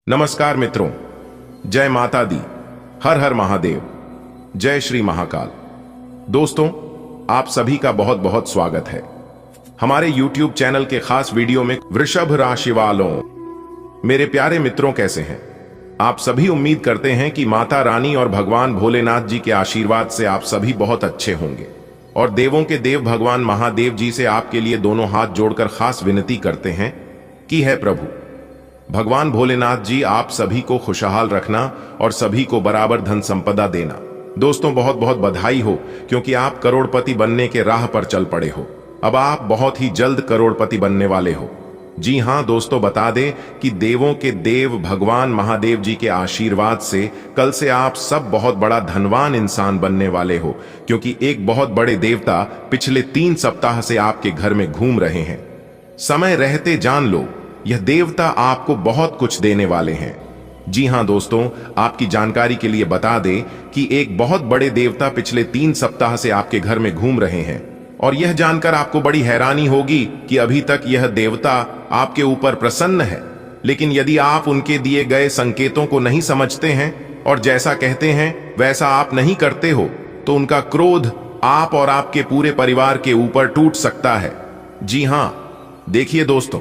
नमस्कार मित्रों, जय माता दी, हर हर महादेव, जय श्री महाकाल। दोस्तों, आप सभी का बहुत बहुत स्वागत है हमारे YouTube चैनल के खास वीडियो में। वृषभ राशि वालों, मेरे प्यारे मित्रों, कैसे हैं आप सभी? उम्मीद करते हैं कि माता रानी और भगवान भोलेनाथ जी के आशीर्वाद से आप सभी बहुत अच्छे होंगे और देवों के देव भगवान महादेव जी से आपके लिए दोनों हाथ जोड़कर खास विनती करते हैं कि है प्रभु भगवान भोलेनाथ जी, आप सभी को खुशहाल रखना और सभी को बराबर धन संपदा देना। दोस्तों, बहुत बहुत बधाई हो, क्योंकि आप करोड़पति बनने के राह पर चल पड़े हो। अब आप बहुत ही जल्द करोड़पति बनने वाले हो। जी हां दोस्तों, बता दें कि देवों के देव भगवान महादेव जी के आशीर्वाद से कल से आप सब बहुत बड़ा धनवान इंसान बनने वाले हो, क्योंकि एक बहुत बड़े देवता पिछले 3 सप्ताह से आपके घर में घूम रहे हैं। समय रहते जान लो, यह देवता आपको बहुत कुछ देने वाले हैं। जी हां दोस्तों, आपकी जानकारी के लिए बता दें कि एक बहुत बड़े देवता पिछले 3 सप्ताह से आपके घर में घूम रहे हैं और यह जानकर आपको बड़ी हैरानी होगी कि अभी तक यह देवता आपके ऊपर प्रसन्न है। लेकिन यदि आप उनके दिए गए संकेतों को नहीं समझते हैं और जैसा कहते हैं वैसा आप नहीं करते हो, तो उनका क्रोध आप और आपके पूरे परिवार के ऊपर टूट सकता है। जी हां, देखिए दोस्तों,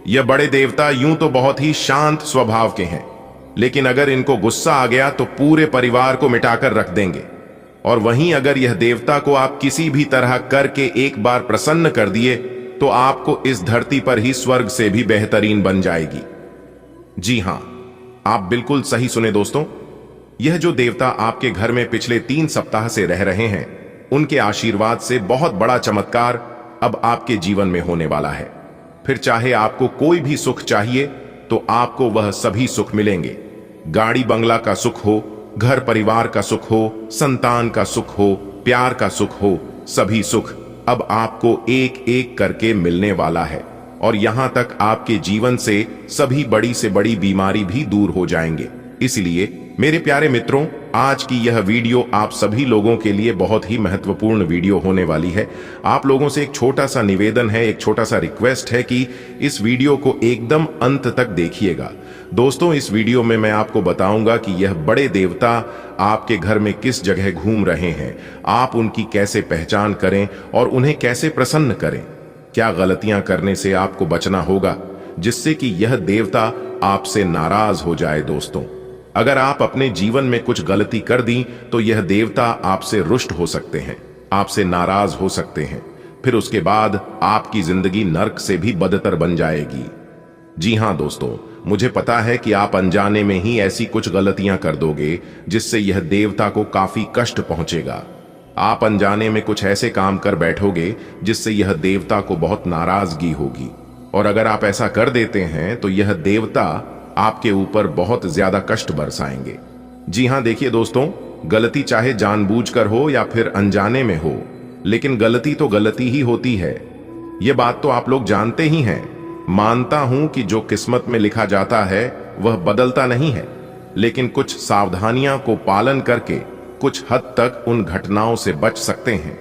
यह बड़े देवता यूं तो बहुत ही शांत स्वभाव के हैं, लेकिन अगर इनको गुस्सा आ गया तो पूरे परिवार को मिटाकर रख देंगे। और वहीं अगर यह देवता को आप किसी भी तरह करके एक बार प्रसन्न कर दिए तो आपको इस धरती पर ही स्वर्ग से भी बेहतरीन बन जाएगी। जी हां, आप बिल्कुल सही सुने दोस्तों। यह जो देवता आपके घर में पिछले 3 सप्ताह से रह रहे हैं, उनके आशीर्वाद से बहुत बड़ा चमत्कार अब आपके जीवन में होने वाला है। फिर चाहे आपको कोई भी सुख चाहिए तो आपको वह सभी सुख मिलेंगे। गाड़ी बंगला का सुख हो, घर परिवार का सुख हो, संतान का सुख हो, प्यार का सुख हो, सभी सुख अब आपको एक एक करके मिलने वाला है। और यहां तक आपके जीवन से सभी बड़ी से बड़ी बीमारी भी दूर हो जाएंगे। इसलिए मेरे प्यारे मित्रों, आज की यह वीडियो आप सभी लोगों के लिए बहुत ही महत्वपूर्ण वीडियो होने वाली है। आप लोगों से एक छोटा सा निवेदन है, एक छोटा सा रिक्वेस्ट है कि इस वीडियो को एकदम अंत तक देखिएगा। दोस्तों, इस वीडियो में मैं आपको बताऊंगा कि यह बड़े देवता आपके घर में किस जगह घूम रहे हैं, आप उनकी कैसे पहचान करें और उन्हें कैसे प्रसन्न करें। क्या गलतियां करने से आपको बचना होगा जिससे कि यह देवता आपसे नाराज हो जाए। दोस्तों, अगर आप अपने जीवन में कुछ गलती कर दी तो यह देवता आपसे रुष्ट हो सकते हैं, आपसे नाराज हो सकते हैं। फिर उसके बाद आपकी जिंदगी नर्क से भी बदतर बन जाएगी। जी हां दोस्तों, मुझे पता है कि आप अनजाने में ही ऐसी कुछ गलतियां कर दोगे जिससे यह देवता को काफी कष्ट पहुंचेगा। आप अनजाने में कुछ ऐसे काम कर बैठोगे जिससे यह देवता को बहुत नाराजगी होगी। और अगर आप ऐसा कर देते हैं तो यह देवता आपके ऊपर बहुत ज्यादा कष्ट बरसाएंगे। जी हां, देखिए दोस्तों, गलती चाहे जानबूझकर हो या फिर अनजाने में हो, लेकिन गलती तो गलती ही होती है। यह बात तो आप लोग जानते ही हैं। मानता हूं कि जो किस्मत में लिखा जाता है वह बदलता नहीं है, लेकिन कुछ सावधानियां को पालन करके कुछ हद तक उन घटनाओं से बच सकते हैं।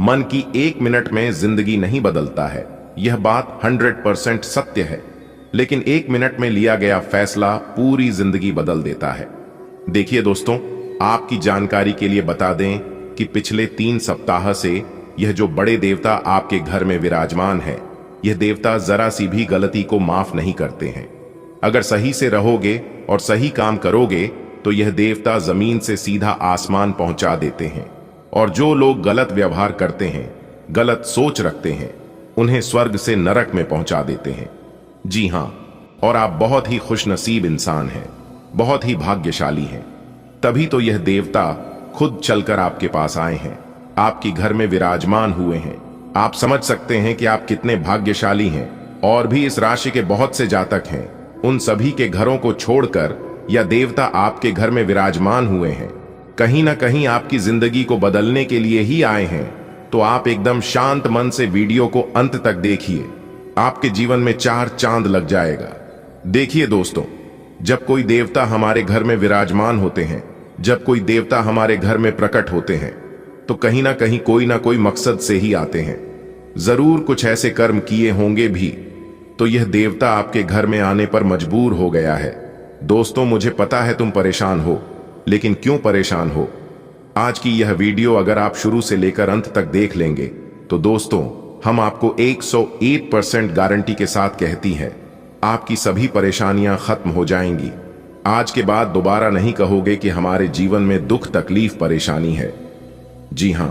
मन की 1 मिनट में जिंदगी नहीं बदलता है, यह बात 100% सत्य है, लेकिन 1 मिनट में लिया गया फैसला पूरी जिंदगी बदल देता है। देखिए दोस्तों, आपकी जानकारी के लिए बता दें कि पिछले 3 सप्ताह से यह जो बड़े देवता आपके घर में विराजमान है, यह देवता जरा सी भी गलती को माफ नहीं करते हैं। अगर सही से रहोगे और सही काम करोगे तो यह देवता जमीन से सीधा आसमान पहुंचा देते हैं। और जो लोग गलत व्यवहार करते हैं, गलत सोच रखते हैं, उन्हें स्वर्ग से नरक में पहुंचा देते हैं। जी हां, और आप बहुत ही खुशनसीब इंसान हैं, बहुत ही भाग्यशाली हैं। तभी तो यह देवता खुद चलकर आपके पास आए हैं, आपके घर में विराजमान हुए हैं। आप समझ सकते हैं कि आप कितने भाग्यशाली हैं। और भी इस राशि के बहुत से जातक हैं, उन सभी के घरों को छोड़कर यह देवता आपके घर में विराजमान हुए हैं। कहीं ना कहीं आपकी जिंदगी को बदलने के लिए ही आए हैं। तो आप एकदम शांत मन से वीडियो को अंत तक देखिए, आपके जीवन में 4 चांद लग जाएगा। देखिए दोस्तों, जब कोई देवता हमारे घर में विराजमान होते हैं, जब कोई देवता हमारे घर में प्रकट होते हैं, तो कहीं ना कोई मकसद से ही आते हैं। जरूर कुछ ऐसे कर्म किए होंगे भी, तो यह देवता आपके घर में आने पर मजबूर हो गया है। दोस्तों, मुझे पता है तुम परेशान हो, लेकिन क्यों परेशान हो? आज की यह वीडियो अगर आप शुरू से लेकर अंत तक देख लेंगे तो दोस्तों, हम आपको 101% गारंटी के साथ कहती हैं, आपकी सभी परेशानियां खत्म हो जाएंगी। आज के बाद दोबारा नहीं कहोगे कि हमारे जीवन में दुख, तकलीफ, परेशानी है। जी हां,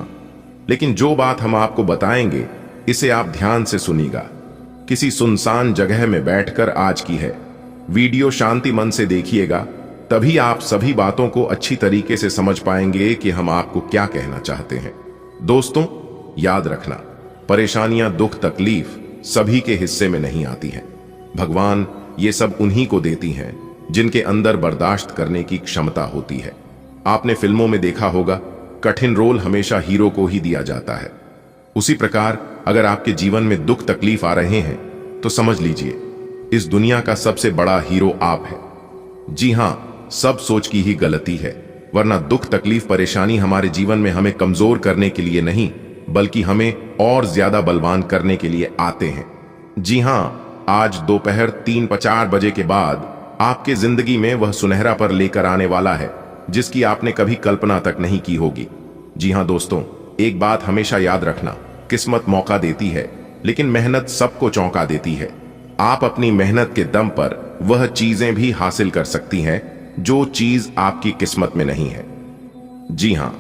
लेकिन जो बात हम आपको बताएंगे इसे आप ध्यान से सुनिएगा। किसी सुनसान जगह में बैठकर आज की है वीडियो शांति मन से देखिएगा, तभी आप सभी बातों को अच्छी तरीके से समझ पाएंगे कि हम आपको क्या कहना चाहते हैं। दोस्तों, याद रखना, परेशानियां, दुख, तकलीफ सभी के हिस्से में नहीं आती हैं। भगवान ये सब उन्हीं को देती हैं जिनके अंदर बर्दाश्त करने की क्षमता होती है। आपने फिल्मों में देखा होगा, कठिन रोल हमेशा हीरो को ही दिया जाता है। उसी प्रकार अगर आपके जीवन में दुख, तकलीफ आ रहे हैं तो समझ लीजिए इस दुनिया का सबसे बड़ा हीरो आप है। जी हां, सब सोच की ही गलती है, वरना दुख, तकलीफ, परेशानी हमारे जीवन में हमें कमजोर करने के लिए नहीं, बल्कि हमें और ज्यादा बलवान करने के लिए आते हैं। जी हां, आज दोपहर 3-4 बजे के बाद आपके जिंदगी में वह सुनहरा पर लेकर आने वाला है जिसकी आपने कभी कल्पना तक नहीं की होगी। जी हां दोस्तों, एक बात हमेशा याद रखना, किस्मत मौका देती है लेकिन मेहनत सबको चौंका देती है। आप अपनी मेहनत के दम पर वह चीजें भी हासिल कर सकती हैं जो चीज आपकी किस्मत में नहीं है। जी हां,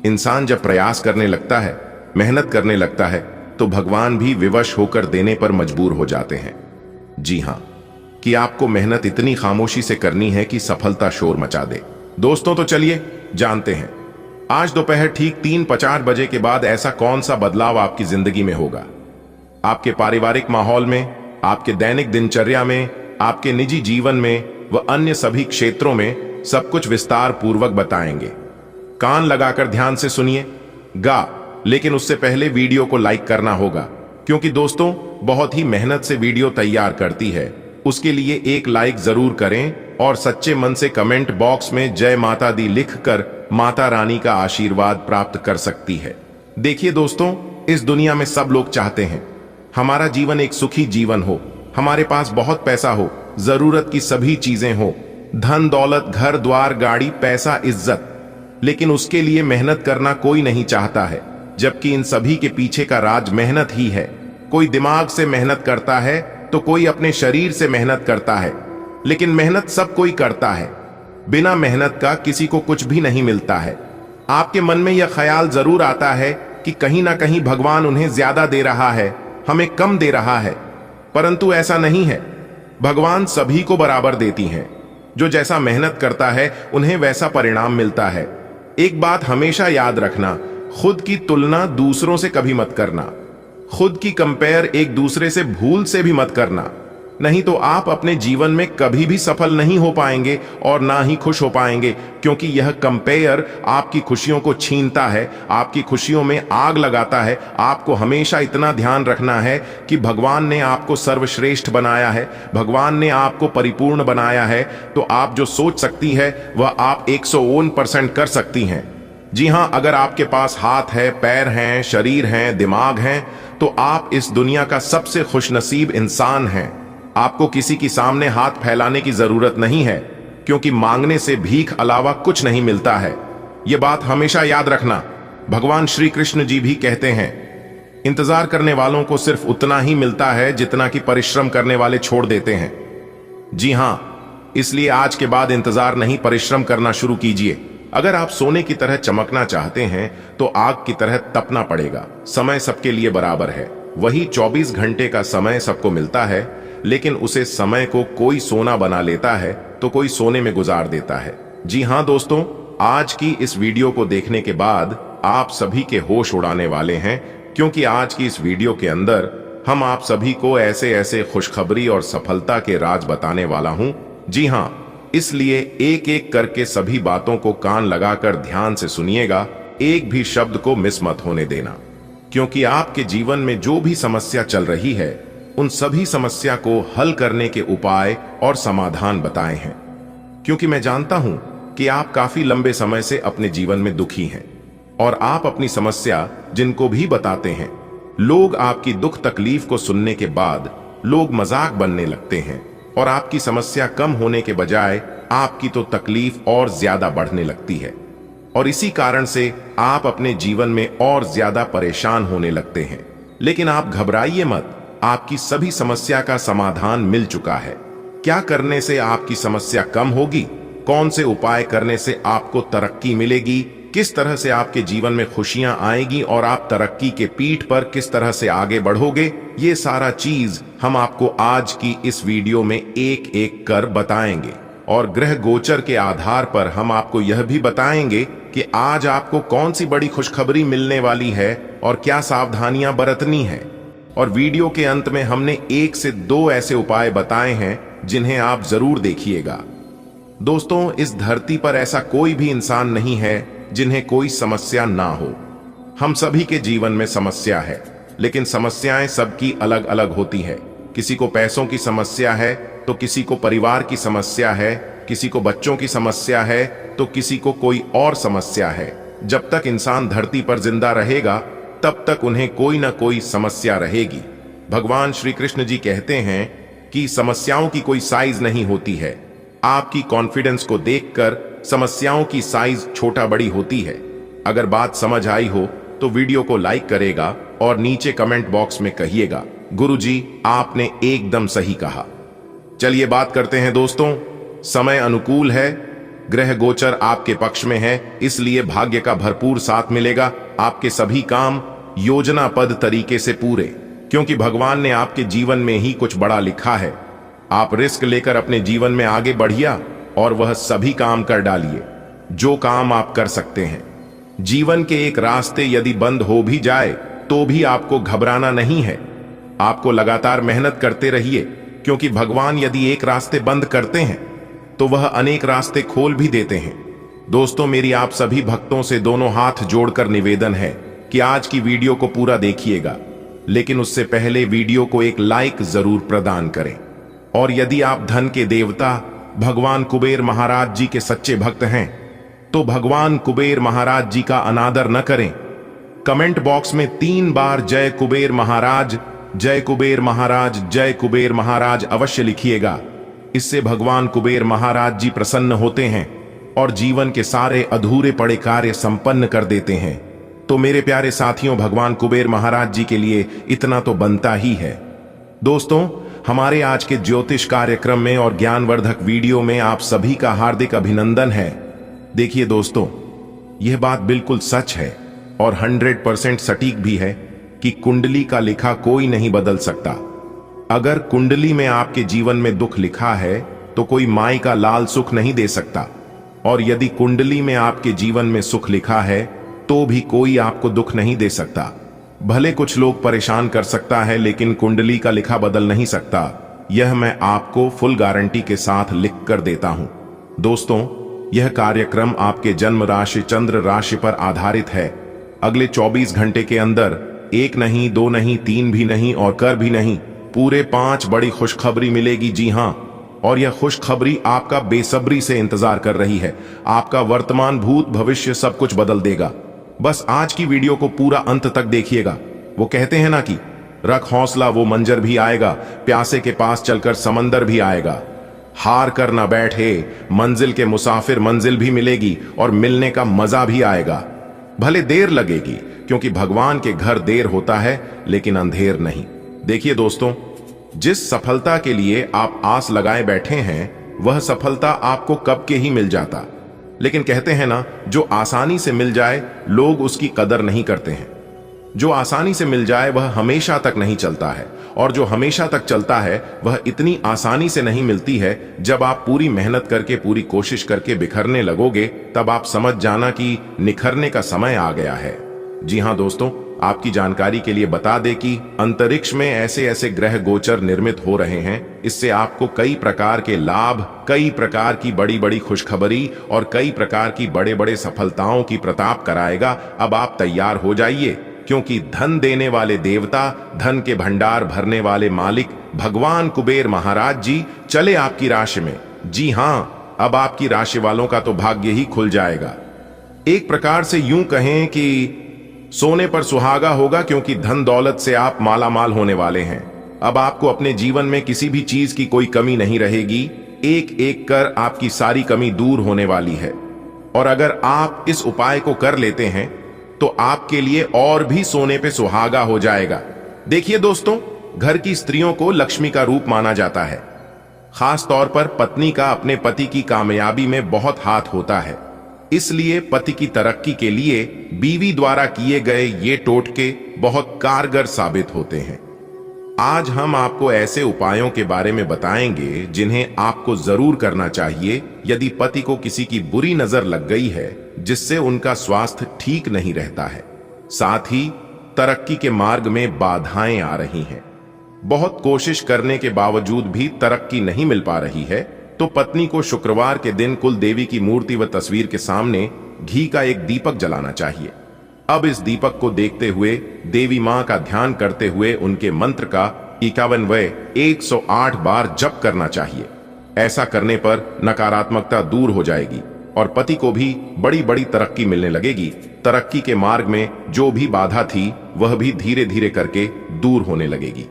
इंसान जब प्रयास करने लगता है, मेहनत करने लगता है, तो भगवान भी विवश होकर देने पर मजबूर हो जाते हैं। जी हां, कि आपको मेहनत इतनी खामोशी से करनी है कि सफलता शोर मचा दे। दोस्तों, तो चलिए जानते हैं आज दोपहर ठीक 3-4 बजे के बाद ऐसा कौन सा बदलाव आपकी जिंदगी में होगा। आपके पारिवारिक माहौल में, आपके दैनिक दिनचर्या में, आपके निजी जीवन में व अन्य सभी क्षेत्रों में सब कुछ विस्तार पूर्वक बताएंगे। कान लगाकर ध्यान से सुनिएगा, लेकिन उससे पहले वीडियो को लाइक करना होगा, क्योंकि दोस्तों बहुत ही मेहनत से वीडियो तैयार करती है। उसके लिए एक लाइक जरूर करें और सच्चे मन से कमेंट बॉक्स में जय माता दी लिखकर माता रानी का आशीर्वाद प्राप्त कर सकती है। देखिए दोस्तों, इस दुनिया में सब लोग चाहते हैं हमारा जीवन एक सुखी जीवन हो, हमारे पास बहुत पैसा हो, जरूरत की सभी चीजें हो, धन दौलत, घर द्वार, गाड़ी, पैसा, इज्जत। लेकिन उसके लिए मेहनत करना कोई नहीं चाहता है, जबकि इन सभी के पीछे का राज मेहनत ही है। कोई दिमाग से मेहनत करता है तो कोई अपने शरीर से मेहनत करता है, लेकिन मेहनत सब कोई करता है। बिना मेहनत का किसी को कुछ भी नहीं मिलता है। आपके मन में यह ख्याल जरूर आता है कि कहीं ना कहीं भगवान उन्हें ज्यादा दे रहा है, हमें कम दे रहा है, परंतु ऐसा नहीं है। भगवान सभी को बराबर देती हैं। जो जैसा मेहनत करता है उन्हें वैसा परिणाम मिलता है। एक बात हमेशा याद रखना, खुद की तुलना दूसरों से कभी मत करना। खुद की कंपेयर एक दूसरे से भूल से भी मत करना, नहीं तो आप अपने जीवन में कभी भी सफल नहीं हो पाएंगे और ना ही खुश हो पाएंगे, क्योंकि यह कंपेयर आपकी खुशियों को छीनता है, आपकी खुशियों में आग लगाता है। आपको हमेशा इतना ध्यान रखना है कि भगवान ने आपको सर्वश्रेष्ठ बनाया है, भगवान ने आपको परिपूर्ण बनाया है, तो आप जो सोच सकती है वह आप 101% कर सकती हैं। जी हां, अगर आपके पास हाथ है, पैर हैं, शरीर हैं, दिमाग हैं, तो आप इस दुनिया का सबसे खुशनसीब इंसान हैं। आपको किसी के सामने हाथ फैलाने की जरूरत नहीं है, क्योंकि मांगने से भीख अलावा कुछ नहीं मिलता है। यह बात हमेशा याद रखना। भगवान श्री कृष्ण जी भी कहते हैं, इंतजार करने वालों को सिर्फ उतना ही मिलता है जितना कि परिश्रम करने वाले छोड़ देते हैं। जी हां, इसलिए आज के बाद इंतजार नहीं, परिश्रम करना शुरू कीजिए। अगर आप सोने की तरह चमकना चाहते हैं तो आग की तरह तपना पड़ेगा। समय सबके लिए बराबर है, वही 24 घंटे का समय सबको मिलता है, लेकिन उसे समय को कोई सोना बना लेता है तो कोई सोने में गुजार देता है। जी हां दोस्तों, आज की इस वीडियो को देखने के बाद आप सभी के होश उड़ाने वाले हैं, क्योंकि आज की इस वीडियो के अंदर हम आप सभी को ऐसे ऐसे खुशखबरी और सफलता के राज बताने वाला हूं। जी हां, इसलिए एक एक करके सभी बातों को कान लगाकर ध्यान से सुनिएगा, एक भी शब्द को मिस मत होने देना, क्योंकि आपके जीवन में जो भी समस्या चल रही है उन सभी समस्या को हल करने के उपाय और समाधान बताए हैं। क्योंकि मैं जानता हूं कि आप काफी लंबे समय से अपने जीवन में दुखी हैं और आप अपनी समस्या जिनको भी बताते हैं, लोग आपकी दुख तकलीफ को सुनने के बाद लोग मजाक बनने लगते हैं, और आपकी समस्या कम होने के बजाय आपकी तो तकलीफ और ज्यादा बढ़ने लगती है, और इसी कारण से आप अपने जीवन में और ज्यादा परेशान होने लगते हैं। लेकिन आप घबराइए मत, आपकी सभी समस्या का समाधान मिल चुका है। क्या करने से आपकी समस्या कम होगी, कौन से उपाय करने से आपको तरक्की मिलेगी, किस तरह से आपके जीवन में खुशियां आएगी और आप तरक्की के पीठ पर किस तरह से आगे बढ़ोगे, ये सारा चीज हम आपको आज की इस वीडियो में एक एक कर बताएंगे। और ग्रह गोचर के आधार पर हम आपको यह भी बताएंगे कि आज आपको कौन सी बड़ी खुशखबरी मिलने वाली है और क्या सावधानियां बरतनी है। और वीडियो के अंत में हमने 1 से 2 ऐसे उपाय बताए हैं जिन्हें आप जरूर देखिएगा। दोस्तों, इस धरती पर ऐसा कोई भी इंसान नहीं है जिन्हें कोई समस्या ना हो। हम सभी के जीवन में समस्या है, लेकिन समस्याएं सबकी अलग अलग होती है। किसी को पैसों की समस्या है तो किसी को परिवार की समस्या है, किसी को बच्चों की समस्या है तो किसी को कोई और समस्या है। जब तक इंसान धरती पर जिंदा रहेगा तब तक उन्हें कोई ना कोई समस्या रहेगी। भगवान श्री कृष्ण जी कहते हैं कि समस्याओं की कोई साइज नहीं होती है, आपकी कॉन्फिडेंस को देखकर समस्याओं की साइज छोटा बड़ी होती है। अगर बात समझ आई हो तो वीडियो को लाइक करेगा और नीचे कमेंट बॉक्स में कहिएगा, गुरुजी आपने एकदम सही कहा। चलिए बात करते हैं दोस्तों। समय अनुकूल है, ग्रह गोचर आपके पक्ष में है, इसलिए भाग्य का भरपूर साथ मिलेगा। आपके सभी काम योजनाबद्ध तरीके से पूरे, क्योंकि भगवान ने आपके जीवन में ही कुछ बड़ा लिखा है। आप रिस्क लेकर अपने जीवन में आगे बढ़िया और वह सभी काम कर डालिए जो काम आप कर सकते हैं। जीवन के एक रास्ते यदि बंद हो भी जाए तो भी आपको घबराना नहीं है। आपको लगातार मेहनत करते रहिए, क्योंकि भगवान यदि एक रास्ते बंद करते हैं तो वह अनेक रास्ते खोल भी देते हैं। दोस्तों, मेरी आप सभी भक्तों से दोनों हाथ जोड़कर निवेदन है कि आज की वीडियो को पूरा देखिएगा, लेकिन उससे पहले वीडियो को एक लाइक जरूर प्रदान करें। और यदि आप धन के देवता भगवान कुबेर महाराज जी के सच्चे भक्त हैं तो भगवान कुबेर महाराज जी का अनादर न करें। कमेंट बॉक्स में 3 बार जय कुबेर महाराज, जय कुबेर महाराज, जय कुबेर महाराज अवश्य लिखिएगा। इससे भगवान कुबेर महाराज जी प्रसन्न होते हैं और जीवन के सारे अधूरे पड़े कार्य संपन्न कर देते हैं। तो मेरे प्यारे साथियों, भगवान कुबेर महाराज जी के लिए इतना तो बनता ही है। दोस्तों, हमारे आज के ज्योतिष कार्यक्रम में और ज्ञानवर्धक वीडियो में आप सभी का हार्दिक अभिनंदन है। देखिए दोस्तों, यह बात बिल्कुल सच है और 100% सटीक भी है कि कुंडली का लिखा कोई नहीं बदल सकता। अगर कुंडली में आपके जीवन में दुख लिखा है तो कोई माई का लाल सुख नहीं दे सकता, और यदि कुंडली में आपके जीवन में सुख लिखा है तो भी कोई आपको दुख नहीं दे सकता। भले कुछ लोग परेशान कर सकता है, लेकिन कुंडली का लिखा बदल नहीं सकता। यह मैं आपको फुल गारंटी के साथ लिख कर देता हूं। दोस्तों, यह कार्यक्रम आपके जन्म राशि चंद्र राशि पर आधारित है। अगले 24 घंटे के अंदर 1 नहीं, 2 नहीं, 3 भी नहीं और कर भी नहीं, पूरे 5 बड़ी खुशखबरी मिलेगी। जी हां, और यह खुशखबरी आपका बेसब्री से इंतजार कर रही है। आपका वर्तमान, भूत, भविष्य सब कुछ बदल देगा। बस आज की वीडियो को पूरा अंत तक देखिएगा। वो कहते हैं ना कि रख हौसला, वो मंजर भी आएगा, प्यासे के पास चलकर समंदर भी आएगा। हार कर ना बैठे, मंजिल के मुसाफिर, मंजिल भी मिलेगी और मिलने का मजा भी आएगा। भले देर लगेगी, क्योंकि भगवान के घर देर होता है लेकिन अंधेर नहीं। देखिए दोस्तों, जिस सफलता के लिए आप आस लगाए बैठे हैं वह सफलता आपको कब के ही मिल जाता। लेकिन कहते हैं ना, जो आसानी से मिल जाए लोग उसकी कदर नहीं करते हैं। जो आसानी से मिल जाए वह हमेशा तक नहीं चलता है, और जो हमेशा तक चलता है वह इतनी आसानी से नहीं मिलती है। जब आप पूरी मेहनत करके, पूरी कोशिश करके बिखरने लगोगे तब आप समझ जाना कि निखरने का समय आ गया है। जी हां दोस्तों, आपकी जानकारी के लिए बता दें कि अंतरिक्ष में ऐसे ऐसे ग्रह गोचर निर्मित हो रहे हैं, इससे आपको कई प्रकार के लाभ, कई प्रकार की बड़ी बड़ी खुशखबरी और कई प्रकार की बड़े बड़े सफलताओं की प्रताप कराएगा। अब आप तैयार हो जाइए, क्योंकि धन देने वाले देवता, धन के भंडार भरने वाले मालिक भगवान कुबेर महाराज जी चले आपकी राशि में। जी हां, अब आपकी राशि वालों का तो भाग्य ही खुल जाएगा। एक प्रकार से यूं कहें कि सोने पर सुहागा होगा, क्योंकि धन दौलत से आप माला माल होने वाले हैं। अब आपको अपने जीवन में किसी भी चीज की कोई कमी नहीं रहेगी। एक एक कर आपकी सारी कमी दूर होने वाली है। और अगर आप इस उपाय को कर लेते हैं तो आपके लिए और भी सोने पे सुहागा हो जाएगा। देखिए दोस्तों, घर की स्त्रियों को लक्ष्मी का रूप माना जाता है। खास तौर पर पत्नी का अपने पति की कामयाबी में बहुत हाथ होता है। इसलिए पति की तरक्की के लिए बीवी द्वारा किए गए ये टोटके बहुत कारगर साबित होते हैं। आज हम आपको ऐसे उपायों के बारे में बताएंगे जिन्हें आपको जरूर करना चाहिए यदि पति को किसी की बुरी नजर लग गई है, जिससे उनका स्वास्थ्य ठीक नहीं रहता है। साथ ही तरक्की के मार्ग में बाधाएं आ रही हैं। बहुत कोशिश करने के बावजूद भी तरक्की नहीं मिल पा रही है, तो पत्नी को शुक्रवार के दिन कुल देवी की मूर्ति व तस्वीर के सामने घी का एक दीपक जलाना चाहिए। अब इस दीपक को देखते हुए देवी मां का ध्यान करते हुए उनके मंत्र का 51 बार जप करना चाहिए। ऐसा करने पर नकारात्मकता दूर हो जाएगी और पति को भी बड़ी बड़ी तरक्की मिलने लगेगी। तरक्की के मार्ग में जो भी बाधा थी वह भी धीरे धीरे करके दूर होने लगेगी।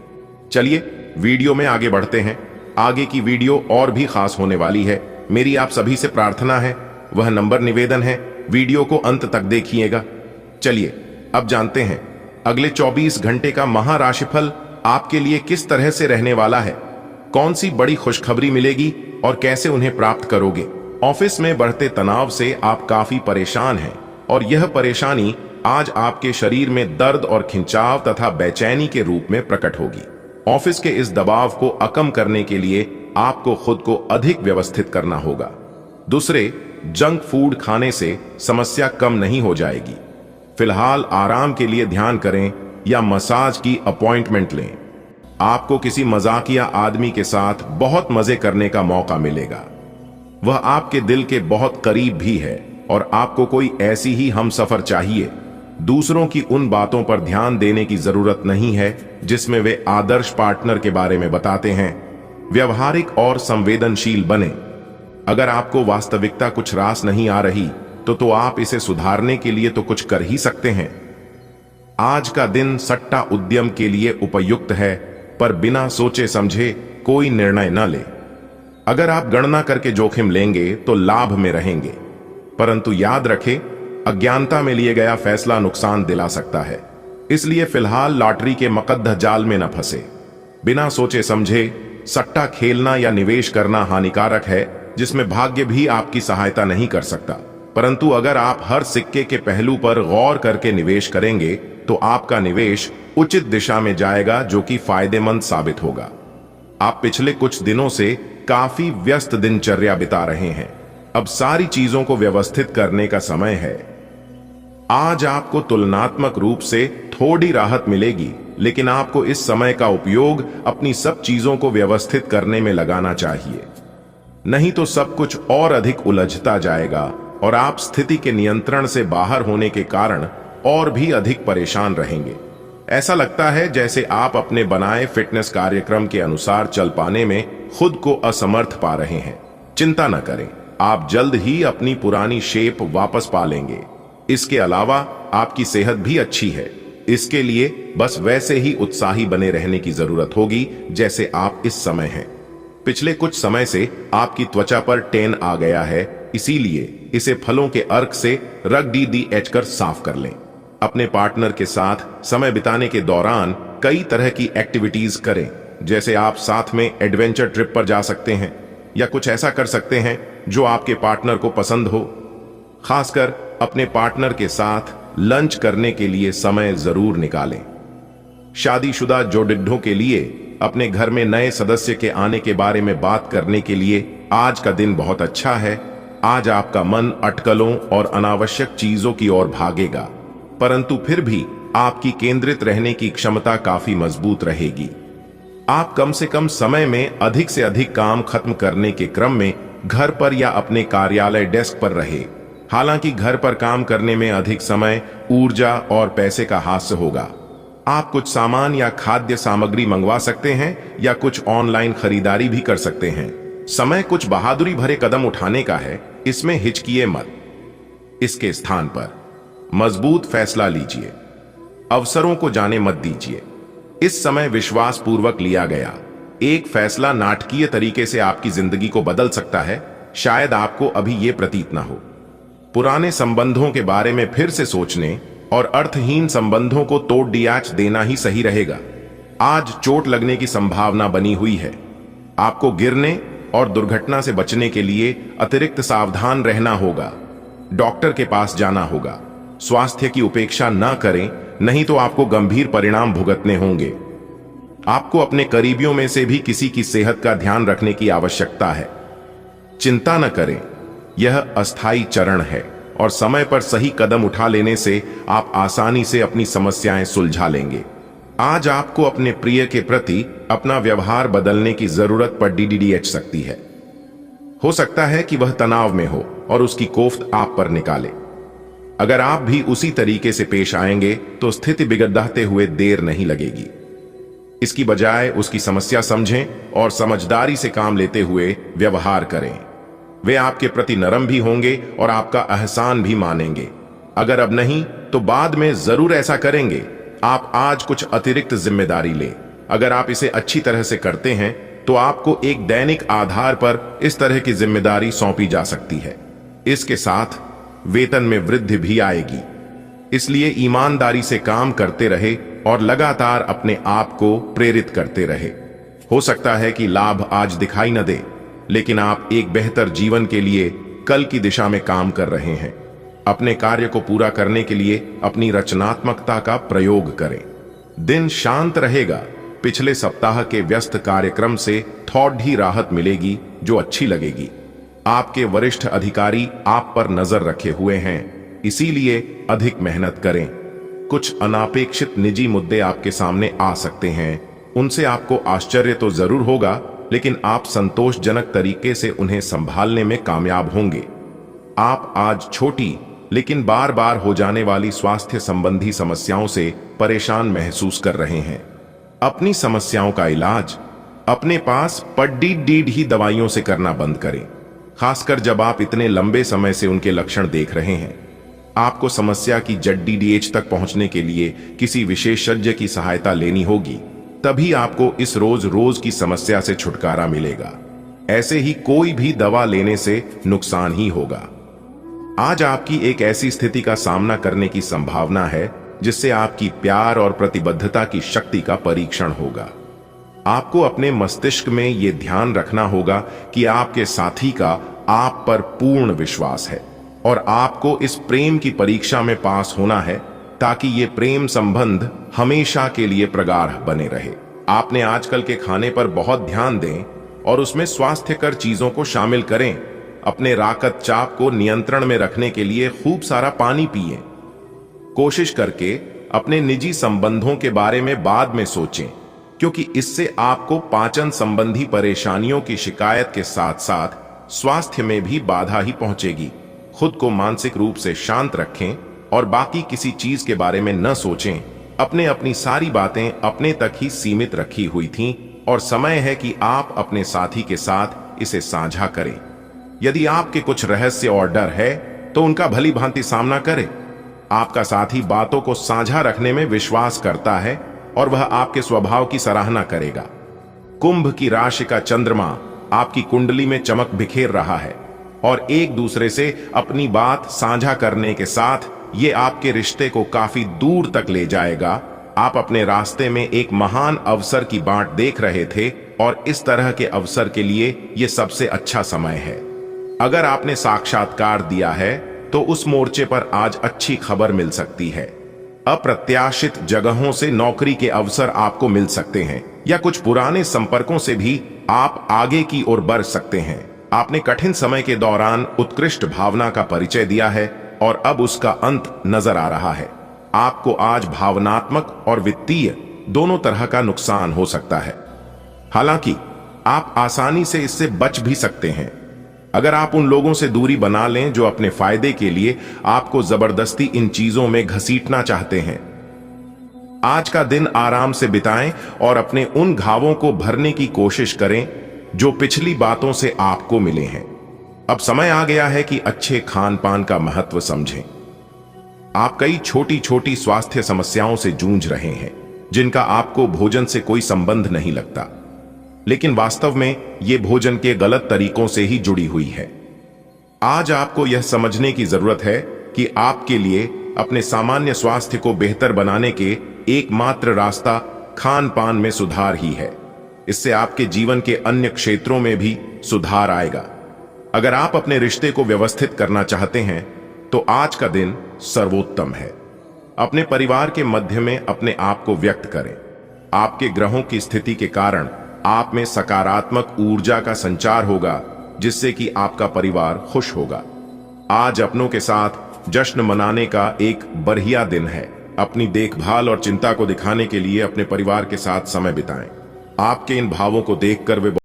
चलिए वीडियो में आगे बढ़ते हैं। आगे की वीडियो और भी खास होने वाली है। मेरी आप सभी से प्रार्थना है, वह नंबर निवेदन है, वीडियो को अंत तक देखिएगा। चलिए अब जानते हैं अगले 24 घंटे का महाराशिफल आपके लिए किस तरह से रहने वाला है, कौन सी बड़ी खुशखबरी मिलेगी और कैसे उन्हें प्राप्त करोगे। ऑफिस में बढ़ते तनाव से आप काफी परेशान हैं और यह परेशानी आज आपके शरीर में दर्द और खिंचाव तथा बेचैनी के रूप में प्रकट होगी। ऑफिस के इस दबाव को कम करने के लिए आपको खुद को अधिक व्यवस्थित करना होगा। दूसरे, जंक फूड खाने से समस्या कम नहीं हो जाएगी। फिलहाल आराम के लिए ध्यान करें या मसाज की अपॉइंटमेंट लें। आपको किसी मजाकिया आदमी के साथ बहुत मजे करने का मौका मिलेगा। वह आपके दिल के बहुत करीब भी है और आपको कोई ऐसी ही हमसफर चाहिए। दूसरों की उन बातों पर ध्यान देने की जरूरत नहीं है जिसमें वे आदर्श पार्टनर के बारे में बताते हैं। व्यवहारिक और संवेदनशील बने। अगर आपको वास्तविकता कुछ रास नहीं आ रही तो आप इसे सुधारने के लिए तो कुछ कर ही सकते हैं। आज का दिन सट्टा उद्यम के लिए उपयुक्त है, पर बिना सोचे समझे कोई निर्णय न ले। अगर आप गणना करके जोखिम लेंगे तो लाभ में रहेंगे, परंतु याद रखें, अज्ञानता में लिए गया फैसला नुकसान दिला सकता है। इसलिए फिलहाल लॉटरी के मकद्दह जाल में न फंसे। बिना सोचे समझे सट्टा खेलना या निवेश करना हानिकारक है, जिसमें भाग्य भी आपकी सहायता नहीं कर सकता। परंतु अगर आप हर सिक्के के पहलू पर गौर करके निवेश करेंगे तो आपका निवेश उचित दिशा में जाएगा, जो कि फायदेमंद साबित होगा। आप पिछले कुछ दिनों से काफी व्यस्त दिनचर्या बिता रहे हैं। अब सारी चीजों को व्यवस्थित करने का समय है। आज आपको तुलनात्मक रूप से थोड़ी राहत मिलेगी, लेकिन आपको इस समय का उपयोग अपनी सब चीजों को व्यवस्थित करने में लगाना चाहिए। नहीं तो सब कुछ और अधिक उलझता जाएगा और आप स्थिति के नियंत्रण से बाहर होने के कारण और भी अधिक परेशान रहेंगे। ऐसा लगता है जैसे आप अपने बनाए फिटनेस कार्यक्रम के अनुसार चल पाने में खुद को असमर्थ पा रहे हैं। चिंता न करें, आप जल्द ही अपनी पुरानी शेप वापस पा लेंगे। इसके अलावा आपकी सेहत भी अच्छी है। इसके लिए बस वैसे ही उत्साही बने रहने की जरूरत होगी जैसे आप इस समय हैं। पिछले कुछ समय से आपकी त्वचा पर टेन आ गया है, इसीलिए इसे फलों के अर्क से रग DDH कर साफ कर लें। अपने पार्टनर के साथ समय बिताने के दौरान कई तरह की एक्टिविटीज करें, जैसे आप साथ में एडवेंचर ट्रिप पर जा सकते हैं या कुछ ऐसा कर सकते हैं जो आपके पार्टनर को पसंद हो। खासकर अपने पार्टनर के साथ लंच करने के लिए समय जरूर निकालें। शादीशुदा जोडिड्ढों के लिए अपने घर में नए सदस्य के आने के बारे में बात करने के लिए आज का दिन बहुत अच्छा है। आज आपका मन अटकलों और अनावश्यक चीजों की ओर भागेगा, परंतु फिर भी आपकी केंद्रित रहने की क्षमता काफी मजबूत रहेगी। आप कम से कम समय में अधिक से अधिक काम खत्म करने के क्रम में घर पर या अपने कार्यालय डेस्क पर रहे। हालांकि घर पर काम करने में अधिक समय, ऊर्जा और पैसे का हास्य होगा। आप कुछ सामान या खाद्य सामग्री मंगवा सकते हैं या कुछ ऑनलाइन खरीदारी भी कर सकते हैं। समय कुछ बहादुरी भरे कदम उठाने का है, इसमें हिचकिए मत। इसके स्थान पर मजबूत फैसला लीजिए। अवसरों को जाने मत दीजिए। इस समय विश्वास पूर्वक लिया गया एक फैसला नाटकीय तरीके से आपकी जिंदगी को बदल सकता है। शायद आपको अभी यह प्रतीत ना हो। पुराने संबंधों के बारे में फिर से सोचने और अर्थहीन संबंधों को तोड़ डियाच देना ही सही रहेगा। आज चोट लगने की संभावना बनी हुई है। आपको गिरने और दुर्घटना से बचने के लिए अतिरिक्त सावधान रहना होगा। डॉक्टर के पास जाना होगा। स्वास्थ्य की उपेक्षा न करें, नहीं तो आपको गंभीर परिणाम भुगतने होंगे। आपको अपने करीबियों में से भी किसी की सेहत का ध्यान रखने की आवश्यकता है। चिंता न करें, यह अस्थायी चरण है और समय पर सही कदम उठा लेने से आप आसानी से अपनी समस्याएं सुलझा लेंगे। आज आपको अपने प्रिय के प्रति अपना व्यवहार बदलने की जरूरत पड़ सकती है। हो सकता है कि वह तनाव में हो और उसकी कोफ्त आप पर निकाले। अगर आप भी उसी तरीके से पेश आएंगे तो स्थिति बिगड़ते हुए देर नहीं लगेगी। इसकी बजाय उसकी समस्या समझें और समझदारी से काम लेते हुए व्यवहार करें। वे आपके प्रति नरम भी होंगे और आपका एहसान भी मानेंगे। अगर अब नहीं तो बाद में जरूर ऐसा करेंगे। आप आज कुछ अतिरिक्त जिम्मेदारी लें। अगर आप इसे अच्छी तरह से करते हैं तो आपको एक दैनिक आधार पर इस तरह की जिम्मेदारी सौंपी जा सकती है। इसके साथ वेतन में वृद्धि भी आएगी। इसलिए ईमानदारी से काम करते रहे और लगातार अपने आप को प्रेरित करते रहे। हो सकता है कि लाभ आज दिखाई न दे, लेकिन आप एक बेहतर जीवन के लिए कल की दिशा में काम कर रहे हैं। अपने कार्य को पूरा करने के लिए अपनी रचनात्मकता का प्रयोग करें। दिन शांत रहेगा। पिछले सप्ताह के व्यस्त कार्यक्रम से थोड़ी राहत मिलेगी जो अच्छी लगेगी। आपके वरिष्ठ अधिकारी आप पर नजर रखे हुए हैं, इसीलिए अधिक मेहनत करें। कुछ अनापेक्षित निजी मुद्दे आपके सामने आ सकते हैं। उनसे आपको आश्चर्य तो जरूर होगा, लेकिन आप संतोषजनक तरीके से उन्हें संभालने में कामयाब होंगे। आप आज छोटी लेकिन बार बार हो जाने वाली स्वास्थ्य संबंधी समस्याओं से परेशान महसूस कर रहे हैं। अपनी समस्याओं का इलाज अपने पास पड़ी ही दवाइयों से करना बंद करें, खासकर जब आप इतने लंबे समय से उनके लक्षण देख रहे हैं। आपको समस्या की जड़ तक पहुंचने के लिए किसी विशेषज्ञ की सहायता लेनी होगी, तभी आपको इस रोज की समस्या से छुटकारा मिलेगा। ऐसे ही कोई भी दवा लेने से नुकसान ही होगा। आज आपकी एक ऐसी स्थिति का सामना करने की संभावना है जिससे आपकी प्यार और प्रतिबद्धता की शक्ति का परीक्षण होगा। आपको अपने मस्तिष्क में यह ध्यान रखना होगा कि आपके साथी का आप पर पूर्ण विश्वास है और आपको इस प्रेम की परीक्षा में पास होना है ताकि ये प्रेम संबंध हमेशा के लिए प्रगाढ़ बने रहे। आपने आजकल के खाने पर बहुत ध्यान दें और उसमें स्वास्थ्यकर चीजों को शामिल करें। अपने राकत चाप को नियंत्रण में रखने के लिए खूब सारा पानी पिएं। कोशिश करके अपने निजी संबंधों के बारे में बाद में सोचें, क्योंकि इससे आपको पाचन संबंधी परेशानियों की शिकायत के साथ साथ स्वास्थ्य में भी बाधा ही पहुंचेगी। खुद को मानसिक रूप से शांत रखें और बाकी किसी चीज के बारे में न सोचें। अपनी सारी बातें अपने तक ही सीमित रखी हुई थीं और समय है कि आप अपने साथी के साथ इसे साझा करें। यदि आपके कुछ रहस्य और डर है तो उनका भली भांति सामना करें। आपका साथी बातों को साझा रखने में विश्वास करता है और वह आपके स्वभाव की सराहना करेगा। कुंभ की राशि का चंद्रमा आपकी कुंडली में चमक बिखेर रहा है और एक दूसरे से अपनी बात साझा करने के साथ ये आपके रिश्ते को काफी दूर तक ले जाएगा। आप अपने रास्ते में एक महान अवसर की बाट देख रहे थे और इस तरह के अवसर के लिए यह सबसे अच्छा समय है। अगर आपने साक्षात्कार दिया है तो उस मोर्चे पर आज अच्छी खबर मिल सकती है। अप्रत्याशित जगहों से नौकरी के अवसर आपको मिल सकते हैं या कुछ पुराने संपर्कों से भी आप आगे की ओर बढ़ सकते हैं। आपने कठिन समय के दौरान उत्कृष्ट भावना का परिचय दिया है और अब उसका अंत नजर आ रहा है। आपको आज भावनात्मक और वित्तीय दोनों तरह का नुकसान हो सकता है। हालांकि आप आसानी से इससे बच भी सकते हैं अगर आप उन लोगों से दूरी बना लें जो अपने फायदे के लिए आपको जबरदस्ती इन चीजों में घसीटना चाहते हैं। आज का दिन आराम से बिताएं और अपने उन घावों को भरने की कोशिश करें जो पिछली बातों से आपको मिले हैं। अब समय आ गया है कि अच्छे खान पान का महत्व समझें। आप कई छोटी छोटी स्वास्थ्य समस्याओं से जूझ रहे हैं। जिनका आपको भोजन से कोई संबंध नहीं लगता, लेकिन वास्तव में ये भोजन के गलत तरीकों से ही जुड़ी हुई है। आज आपको यह समझने की जरूरत है कि आपके लिए अपने सामान्य स्वास्थ्य को बेहतर बनाने के एकमात्र रास्ता खान पान में सुधार ही है। इससे आपके जीवन के अन्य क्षेत्रों में भी सुधार आएगा। अगर आप अपने रिश्ते को व्यवस्थित करना चाहते हैं तो आज का दिन सर्वोत्तम है। अपने परिवार के मध्य में अपने आप को व्यक्त करें। आपके ग्रहों की स्थिति के कारण आप में सकारात्मक ऊर्जा का संचार होगा, जिससे कि आपका परिवार खुश होगा। आज अपनों के साथ जश्न मनाने का एक बढ़िया दिन है। अपनी देखभाल और चिंता को दिखाने के लिए अपने परिवार के साथ समय बिताएं। आपके इन भावों को देखकर वे